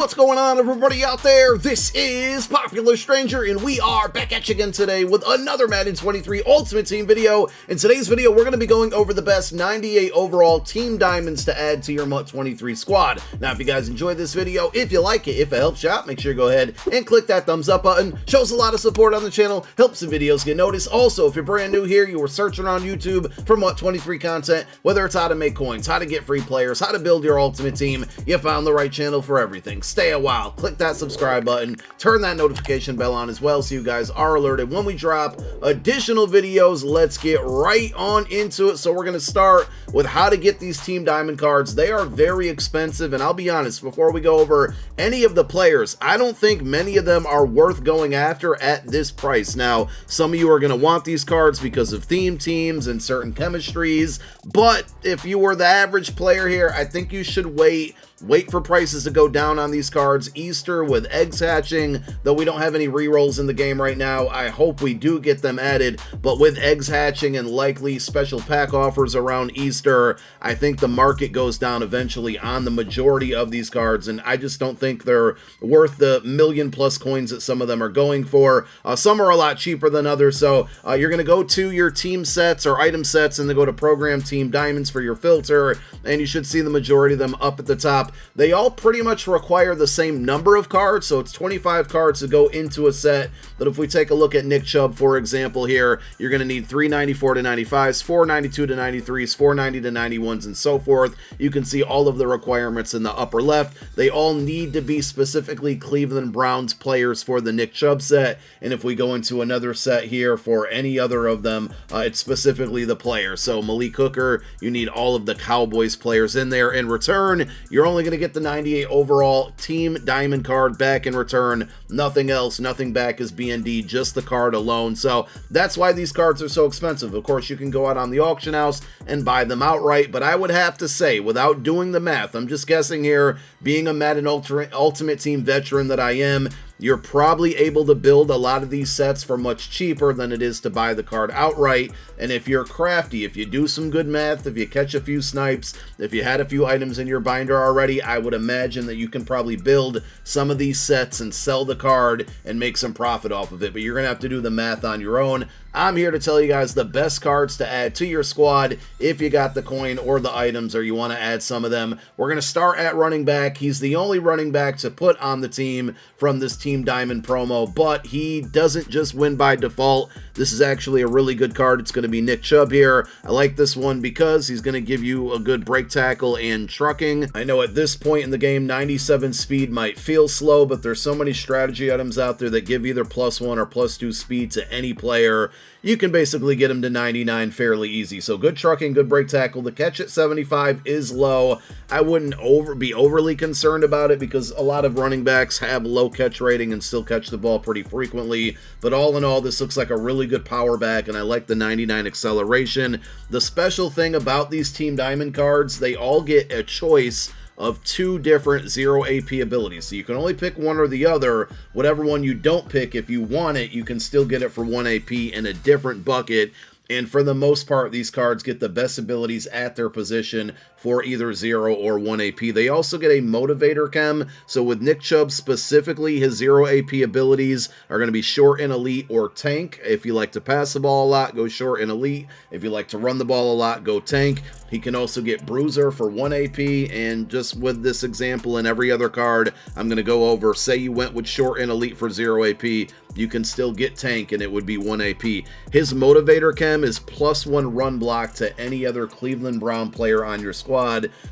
What's going on, everybody out there? This is Popular Stranger, and we are back at you again today with another Madden 23 Ultimate Team video. In today's video, we're going to be going over the best 98 overall team diamonds to add to your MUT 23 squad. Now, if you guys enjoyed this video, if you like it, if it helps you out, make sure you go ahead and click that thumbs up button. Shows a lot of support on the channel, helps the videos get noticed. Also, if you're brand new here, you were searching on YouTube for MUT 23 content, whether it's how to make coins, how to get free players, how to build your ultimate team, you found the right channel for everything. Stay a while, click that subscribe button, turn that notification bell on as well so you guys are alerted when we drop additional videos. Let's get right on into it. So we're going to start with how to get these team diamond cards. They are very expensive, and I'll be honest, before we go over any of the players, I don't think many of them are worth going after at this price. Now, some of you are going to want these cards because of theme teams and certain chemistries, but if you were the average player here, I think you should wait for prices to go down on these cards. Easter with eggs hatching, though we don't have any rerolls in the game right now, I hope we do get them added, but with eggs hatching and likely special pack offers around Easter, I think the market goes down eventually on the majority of these cards, and I just don't think they're worth the million plus coins that some of them are going for. Some are a lot cheaper than others, so you're going to go to your team sets or item sets and then go to program team diamonds for your filter, and you should see the majority of them up at the top. They all pretty much require the same number of cards, so it's 25 cards to go into a set. But if we take a look at Nick Chubb, for example, here, you're going to need 394 to 95s, 492 to 93s, 490 to 91s, and so forth. You can see all of the requirements in the upper left. They all need to be specifically Cleveland Browns players for the Nick Chubb set, and if we go into another set here for any other of them, it's specifically the player. So Malik Hooker, you need all of the Cowboys players in there. In return, you're only going to get the 98 overall team diamond card back in return. Nothing else, nothing back as BND, just the card alone. So that's why these cards are so expensive. Of course, you can go out on the auction house and buy them outright, but I would have to say, without doing the math, I'm just guessing here, being a Madden Ultimate Team veteran that I am, you're probably able to build a lot of these sets for much cheaper than it is to buy the card outright. And if you're crafty, if you do some good math, if you catch a few snipes, if you had a few items in your binder already, I would imagine that you can probably build some of these sets and sell the card and make some profit off of it. But you're going to have to do the math on your own. I'm here to tell you guys the best cards to add to your squad if you got the coin or the items or you want to add some of them. We're going to start at running back. He's the only running back to put on the team from this Team Diamond promo, but he doesn't just win by default. This is actually a really good card. It's going to be Nick Chubb here. I like this one because he's going to give you a good break tackle and trucking. I know at this point in the game, 97 speed might feel slow, but there's so many strategy items out there that give either +1 or +2 speed to any player. You can basically get him to 99 fairly easy. So good trucking, good break tackle. The catch at 75 is low. I wouldn't be overly concerned about it because a lot of running backs have low catch rating and still catch the ball pretty frequently. But all in all, this looks like a really good power back, and I like the 99 acceleration. The special thing about these Team Diamond cards, they all get a choice of 2 different 0 AP abilities. So you can only pick one or the other. Whatever one you don't pick, if you want it, you can still get it for 1 AP in a different bucket. And for the most part, these cards get the best abilities at their position for either 0 or 1 AP. They also get a motivator chem. So with Nick Chubb specifically, his 0 AP abilities are going to be short and elite or tank. If you like to pass the ball a lot, go short and elite. If you like to run the ball a lot, go tank. He can also get bruiser for 1 AP. And just with this example and every other card I'm going to go over, say you went with short and elite for 0 AP, you can still get tank and it would be 1 AP. His motivator chem is +1 run block to any other Cleveland Brown player on your squad.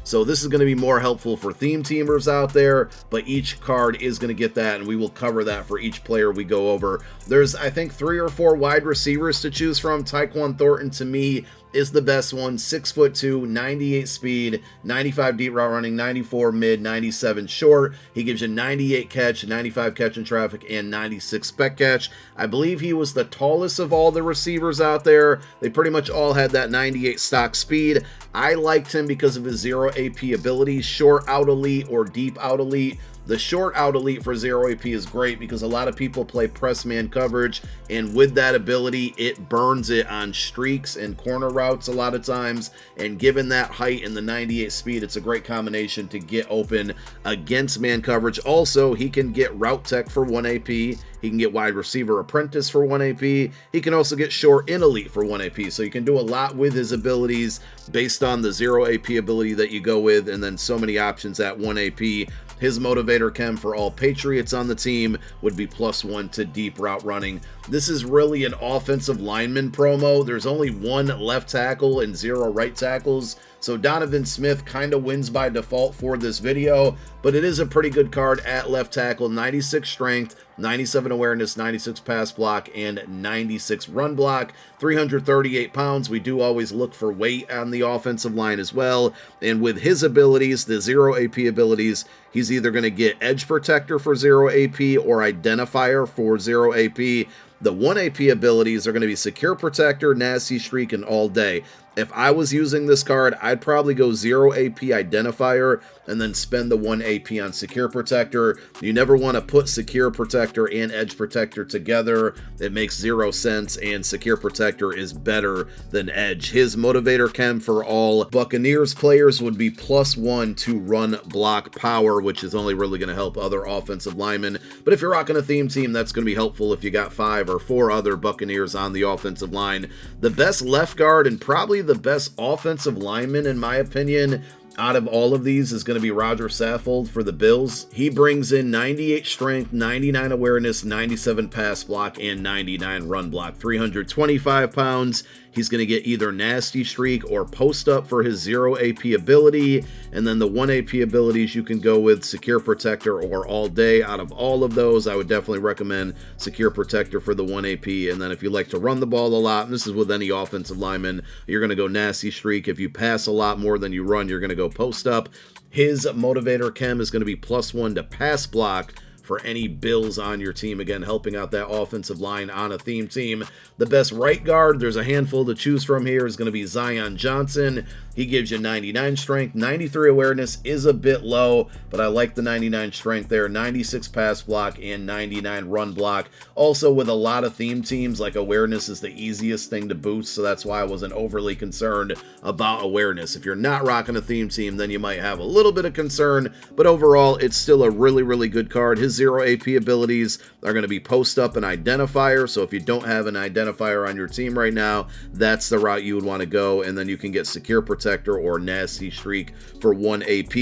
So this is going to be more helpful for theme teamers out there, but each card is going to get that, and we will cover that for each player we go over. There's, I think, 3 or 4 wide receivers to choose from. Tyquan Thornton, to me, is the best one. 6'2", 98 speed, 95 deep route running, 94 mid, 97 short. He gives you 98 catch, 95 catch in traffic, and 96 spec catch. I believe he was the tallest of all the receivers out there. They pretty much all had that 98 stock speed. I liked him because of his 0 AP abilities, short out elite or deep out elite. The short out elite for 0 AP is great because a lot of people play press man coverage, and with that ability, it burns it on streaks and corner routes a lot of times, and given that height and the 98 speed, it's a great combination to get open against man coverage. Also, he can get route tech for 1 AP, he can get wide receiver apprentice for 1 AP, he can also get short in elite for 1 AP, so you can do a lot with his abilities based on the 0 AP ability that you go with, and then so many options at 1 AP. His motivator chem for all Patriots on the team would be +1 to deep route running. This is really an offensive lineman promo. There's only 1 left tackle and 0 right tackles, so Donovan Smith kind of wins by default for this video, but it is a pretty good card at left tackle. 96 strength, 97 awareness, 96 pass block, and 96 run block. 338 pounds. We do always look for weight on the offensive line as well, and with his abilities, the 0 AP abilities, he's either going to get edge protector for 0 AP or identifier for 0 AP. The 1 AP abilities are going to be secure protector, nasty streak, and all day. If I was using this card, I'd probably go 0 AP identifier and then spend the 1 AP on secure protector. You never want to put secure protector and edge protector together. It makes 0 sense, and secure protector is better than edge. His motivator chem for all Buccaneers players would be +1 to run block power, which is only really going to help other offensive linemen. But if you're rocking a theme team, that's going to be helpful if you got 5 or 4 other Buccaneers on the offensive line. The best left guard and probably the best offensive lineman, in my opinion, out of all of these is going to be Roger Saffold for the Bills. He brings in 98 strength, 99 awareness, 97 pass block, and 99 run block. 325 pounds. He's going to get either nasty streak or post up for his 0 AP ability, and then the 1 AP abilities you can go with secure protector or all day. Out of all of those, I would definitely recommend secure protector for the 1 AP, and then if you like to run the ball a lot, and this is with any offensive lineman, you're going to go nasty streak. If you pass a lot more than you run, you're going to go post up. His motivator chem is going to be +1 to pass block for any Bills on your team, again helping out that offensive line on a theme team. The best right guard, there's a handful to choose from here, is going to be Zion Johnson. He gives you 99 strength, 93 awareness is a bit low, but I like the 99 strength there, 96 pass block, and 99 run block. Also, with a lot of theme teams, like awareness is the easiest thing to boost, so that's why I wasn't overly concerned about awareness. If you're not rocking a theme team, then you might have a little bit of concern, but overall, it's still a really, really good card. His 0 AP abilities are going to be post up and identifier, so if you don't have an identifier on your team right now, that's the route you would want to go, and then you can get secure protector or nasty streak for 1 AP.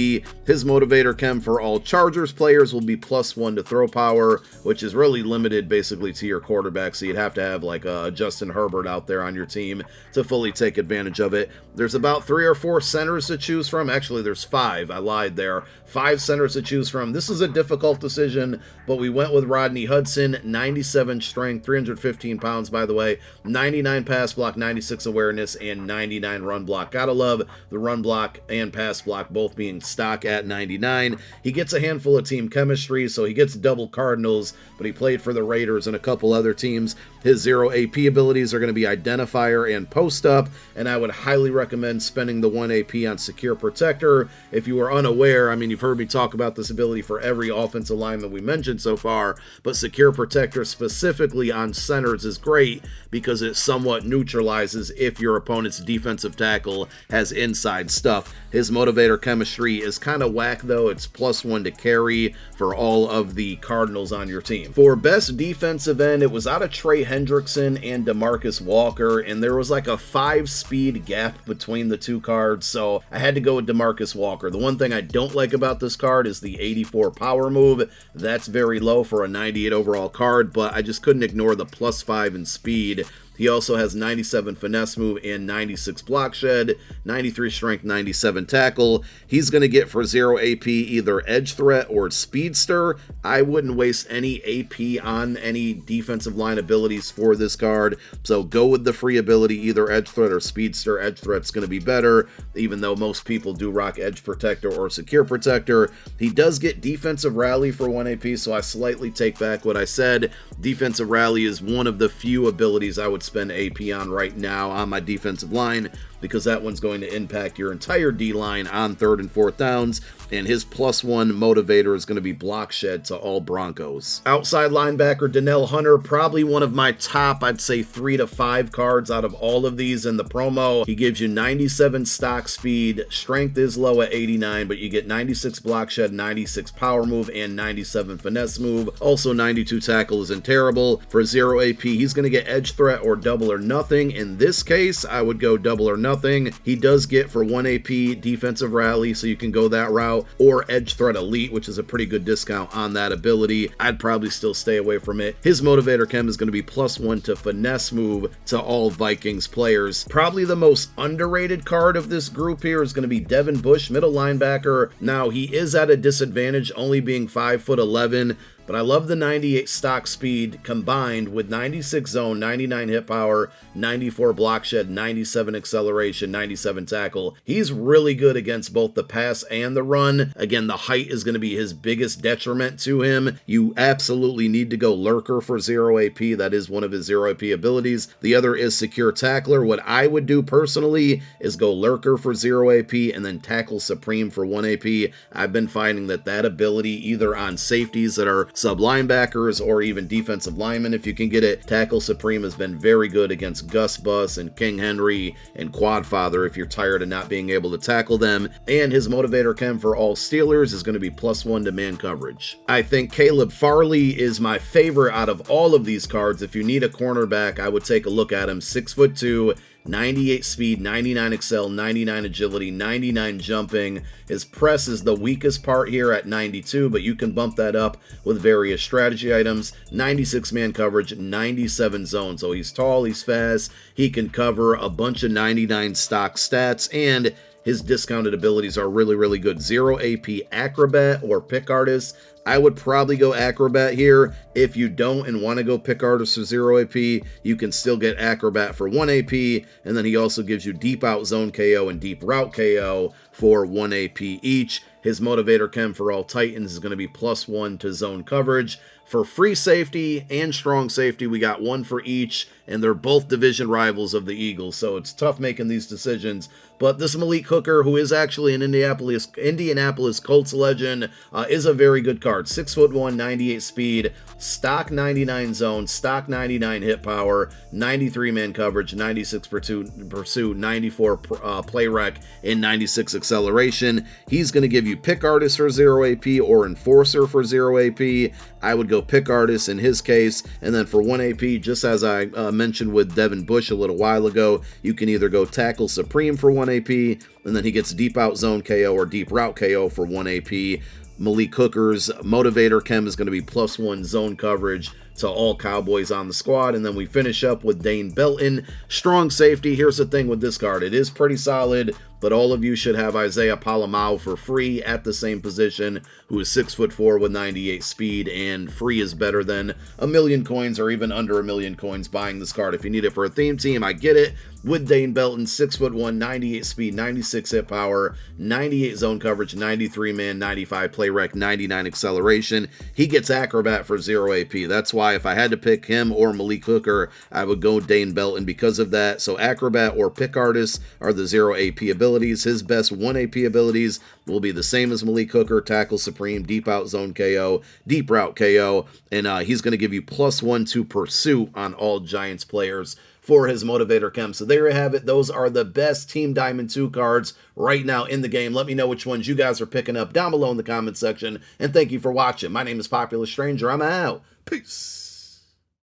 His motivator chem for all Chargers players will be +1 to throw power, which is really limited basically to your quarterback, so you'd have to have like a Justin Herbert out there on your team to fully take advantage of it. There's about 3 or 4 centers to choose from. Actually, there's 5. I lied there. 5 centers to choose from. This is a difficult decision, but we went with Rodney Hudson, 97 strength, 315 pounds, by the way, 99 pass block, 96 awareness, and 99 run block. Gotta love the run block and pass block both being stock at 99. He gets a handful of team chemistry, so he gets double Cardinals, but he played for the Raiders and a couple other teams. His 0 AP abilities are going to be identifier and post up, and I would highly recommend spending the 1 AP on secure protector. If you are unaware, I mean, you've heard me talk about this ability for every offensive lineman we mentioned so far, but secure protector specifically on centers is great because it somewhat neutralizes if your opponent's defensive tackle has inside stuff. His motivator chemistry is kind of whack though. It's +1 to carry for all of the Cardinals on your team. For best defensive end, it was out of Trey Hendrickson and DeMarcus Walker, and there was like a 5-speed gap between the two cards, so I had to go with DeMarcus Walker. The one thing I don't like about this card is the 84 power move. That's very low for a 98 overall card, but I just couldn't ignore the +5 in speed. He also has 97 finesse move and 96 block shed, 93 strength, 97 tackle. He's going to get for 0 AP either edge threat or speedster. I wouldn't waste any AP on any defensive line abilities for this card, so go with the free ability, either edge threat or speedster. Edge threat's going to be better, even though most people do rock edge protector or secure protector. He does get defensive rally for 1 AP, so I slightly take back what I said. Defensive rally is one of the few abilities I would spend AP on right now on my defensive line. because that one's going to impact your entire D-line on 3rd and 4th downs, and his +1 motivator is going to be block shed to all Broncos. Outside linebacker Danielle Hunter, probably one of my top, I'd say 3 to 5 cards out of all of these in the promo. He gives you 97 stock speed, strength is low at 89, but you get 96 block shed, 96 power move, and 97 finesse move. Also 92 tackle isn't terrible. For 0 AP, he's going to get edge threat or double or nothing. In this case, I would go double or nothing. He does get for 1 AP defensive rally, so you can go that route, or edge threat elite, which is a pretty good discount on that ability. I'd probably still stay away from it. His motivator chem is going to be +1 to finesse move to all Vikings players. Probably the most underrated card of this group here is going to be Devin Bush, middle linebacker. Now, he is at a disadvantage, only being 5'11", but I love the 98 stock speed combined with 96 zone, 99 hit power, 94 block shed, 97 acceleration, 97 tackle. He's really good against both the pass and the run. Again, the height is going to be his biggest detriment to him. You absolutely need to go lurker for 0 AP. That is one of his 0 AP abilities. The other is secure tackler. What I would do personally is go lurker for 0 AP and then tackle supreme for 1 AP. I've been finding that ability either on safeties that are sub linebackers or even defensive linemen, if you can get it. Tackle supreme has been very good against Gus Bus and King Henry and Quadfather if you're tired of not being able to tackle them. And his motivator chem for all Steelers is going to be +1 to man coverage. I think Caleb Farley is my favorite out of all of these cards. If you need a cornerback, I would take a look at him. 6'2", 98 speed, 99 excel, 99 agility, 99 jumping. His press is the weakest part here at 92, but you can bump that up with various strategy items. 96 man coverage, 97 zone. So he's tall, he's fast, he can cover a bunch of 99 stock stats, and his discounted abilities are really, really good. 0 AP acrobat or pick artist. I would probably go acrobat here. If you don't and want to go pick artist for 0 AP, you can still get acrobat for 1 AP, and then he also gives you deep out zone KO and deep route KO for 1 AP each. His motivator chem for all Titans is going to be +1 to zone coverage. For free safety and strong safety, we got one for each, and they're both division rivals of the Eagles, so it's tough making these decisions. But this Malik Hooker, who is actually an Indianapolis Colts legend, is a very good card. 6'1", 98 speed, stock 99 zone, stock 99 hit power, 93 man coverage, 96 pursuit, 94 play rec, and 96 acceleration. He's going to give you pick artist for 0 AP or enforcer for 0 AP. I would go pick artist in his case, and then for 1 AP, just as I mentioned with Devin Bush a little while ago, you can either go tackle supreme for 1 AP, and then he gets deep out zone KO or deep route KO for 1 AP. Malik Hooker's motivator chem is going to be +1 zone coverage to all Cowboys on the squad. And then we finish up with Dane Belton, strong safety. Here's the thing with this card. It is pretty solid, but all of you should have Isaiah Palamau for free at the same position, who is 6'4" with 98 speed, and free is better than 1,000,000 coins or even under 1,000,000 coins buying this card. If you need it for a theme team, I get it. With Dane Belton, 6'1", 98 speed, 96 hit power, 98 zone coverage, 93 man, 95 play rec, 99 acceleration. He gets acrobat for 0 AP. That's why if I had to pick him or Malik Hooker, I would go Dane Belton because of that. So acrobat or pick artist are the 0 AP abilities. His best 1 AP abilities will be the same as Malik Hooker: tackle supreme, deep out zone KO, deep route KO, and he's going to give you +1 to pursuit on all Giants players for his motivator chem. So there you have it. Those are the best Team Diamond 2 cards right now in the game. Let me know which ones you guys are picking up down below in the comment section, and thank you for watching. My name is Popular Stranger. I'm out. Peace.